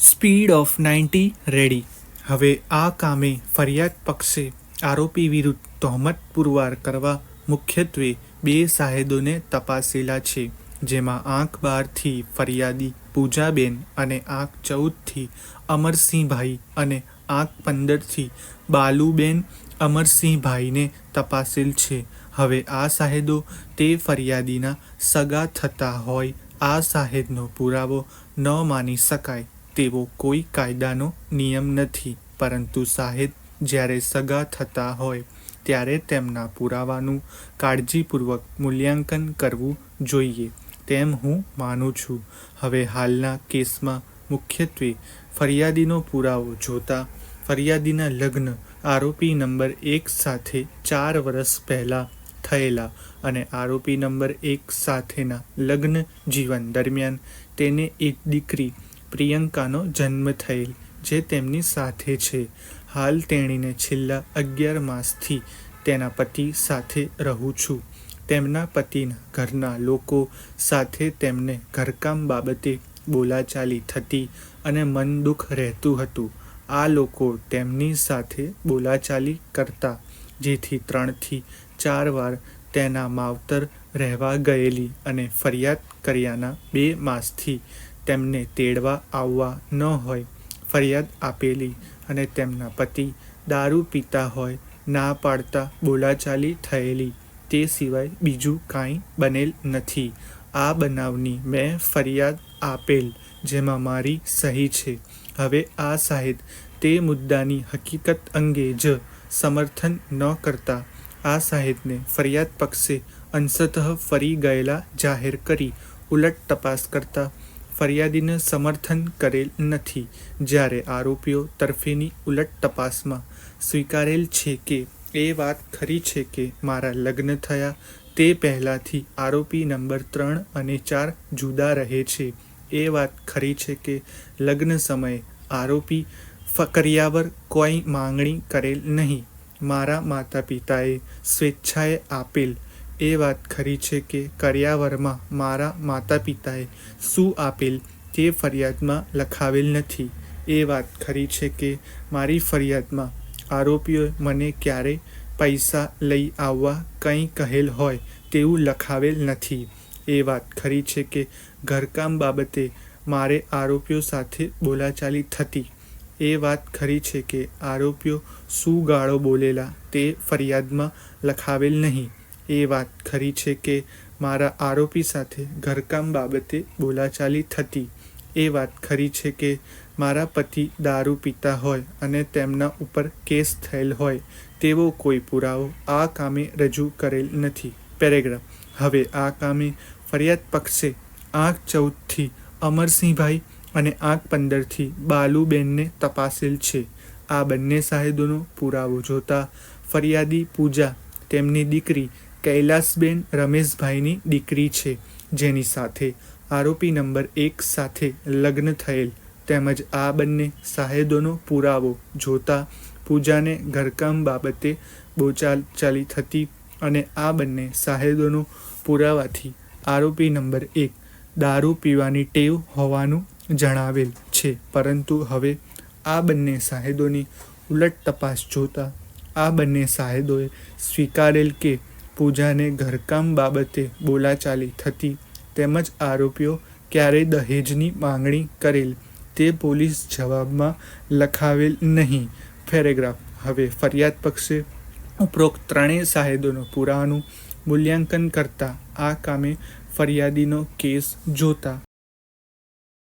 Speed of 90 ready. હવે આ કામે ફરિયાદ પક્ષે આરોપી વિરુદ્ધ તહોમત પુરવાર કરવા મુખ્યત્વે 2 સાહેદોને તપાસેલા છે, જેમાં આંક 12થી ફરિયાદી પૂજાબેન અને આંક 14થી અમરસિંહભાઈ અને આંક 15થી બાલુબેન અમરસિંહભાઈને તપાસેલ છે. હવે આ સાહેદો તે ફરિયાદીના સગા થતા હોય આ સાહેદનો પુરાવો ન માની શકાય તેવો કોઈ કાયદાનો નિયમ નથી, પરંતુ સાહેદ જ્યારે સગા થતા હોય ત્યારે તેમના પુરાવાનું કાળજીપૂર્વક મૂલ્યાંકન કરવું જોઈએ તેમ હું માનું છું. હવે હાલના કેસમાં મુખ્યત્વે ફરિયાદીનો પુરાવો જોતા ફરિયાદીના લગ્ન આરોપી નંબર 1 સાથે 4 વર્ષ પહેલાં થયેલા અને આરોપી નંબર 1 સાથેના લગ્ન જીવન દરમિયાન તેને એક દીકરી પ્રિયંકાનો જન્મ થયેલ, જે તેમની સાથે છે. હાલ તેણીને છેલ્લા 11 માસથી તેના પતિ સાથે રહું છું. તેમના પતિના ઘરના લોકો સાથે તેમને ઘરકામ બાબતે બોલાચાલી થતી અને મન દુઃખ રહેતું હતું. આ લોકો તેમની સાથે બોલાચાલી કરતા, જેથી 3 થી 4 વાર તેના માવતર રહેવા ગયેલી અને ફરિયાદ કર્યાના 2 માસથી તેમને તેડવા આવવા ન હોય ફરિયાદ આપેલી અને તેમના પતિ દારૂ પીતા હોય ના પાડતા બોલાચાલી થયેલી. તે સિવાય બીજું કાંઈ બનેલ નથી. આ બનાવની મેં ફરિયાદ આપેલ, જેમાં મારી સહી છે. હવે આ સાહેદ તે મુદ્દાની હકીકત અંગે જ સમર્થન ન કરતા આ સાહેદને ફરિયાદ પક્ષે અંશતઃ ફરી ગયેલા જાહેર કરી ઉલટ તપાસ કરતા ફરિયાદીને સમર્થન કરેલ નથી, જ્યારે આરોપીઓ તરફેની ઉલટ તપાસમાં સ્વીકારેલ છે કે એ વાત ખરી છે કે મારા લગ્ન થયા તે પહેલાંથી આરોપી નંબર 3 અને 4 જુદા રહે છે. એ વાત ખરી છે કે લગ્ન સમયે આરોપી કરિયાવર કોઈ માંગણી કરેલ નહીં, મારા માતા પિતાએ સ્વેચ્છાએ આપેલ. એ વાત ખરી છે કે કરિયાવરમાં મારા માતા પિતાએ શું આપેલ તે ફરિયાદમાં લખાવેલ નથી. એ વાત ખરી છે કે મારી ફરિયાદમાં આરોપીઓએ મને ક્યારેય પૈસા લઈ આવવા કંઈ કહેલ હોય તેવું લખાવેલ નથી. એ વાત ખરી છે કે ઘરકામ બાબતે મારે આરોપીઓ સાથે બોલાચાલી થતી. એ વાત ખરી છે કે આરોપીઓ શું ગાળો બોલેલા તે ફરિયાદમાં લખાવેલ નહીં. એ વાત ખરી છે કે મારા આરોપી સાથે ઘરકામ બાબતે બોલાચાલી થતી. એ વાત ખરી છે કે મારા પતિ દારૂ પીતા હોય અને તેમના ઉપર કેસ થયેલ હોય તેવો કોઈ પુરાવો આ કામે રજૂ કરેલ નથી. પેરેગ્રાફ. હવે આ કામે ફરિયાદ પક્ષે આંક 14થી અમરસિંહભાઈ અને આંક 15થી બાલુબેનને તપાસેલ છે. આ બંને સાહેદોનો પુરાવો જોતા ફરિયાદી પૂજા તેમની દીકરી કૈલાસબેન રમેશભાઈની દીકરી છે, જેની સાથે આરોપી નંબર 1 સાથે લગ્ન થયેલ, તેમજ આ બંને સાહેદોનો પુરાવો જોતા પૂજાને ઘરકામ બાબતે બોલાચાલી થતી અને આ બંને સાહેદોનો પુરાવાથી આરોપી નંબર 1 દારૂ પીવાની ટેવ હોવાનું જણાવેલ છે. પરંતુ હવે આ બંને સાહેદોની ઉલટ તપાસ જોતા આ બંને સાહેદોએ સ્વીકારેલ કે પૂજાને ઘરકામ બાબતે બોલાચાલી થતી, તેમજ આરોપીઓ ક્યારેય દહેજની માંગણી કરેલ તે પોલીસ જવાબમાં લખાવેલ નહીં. પેરેગ્રાફ. હવે ફરિયાદ પક્ષે ઉપરોક્ત 3 સાહેદોનો પુરાવાનું મૂલ્યાંકન કરતા આ કામે ફરિયાદીનો કેસ જોતા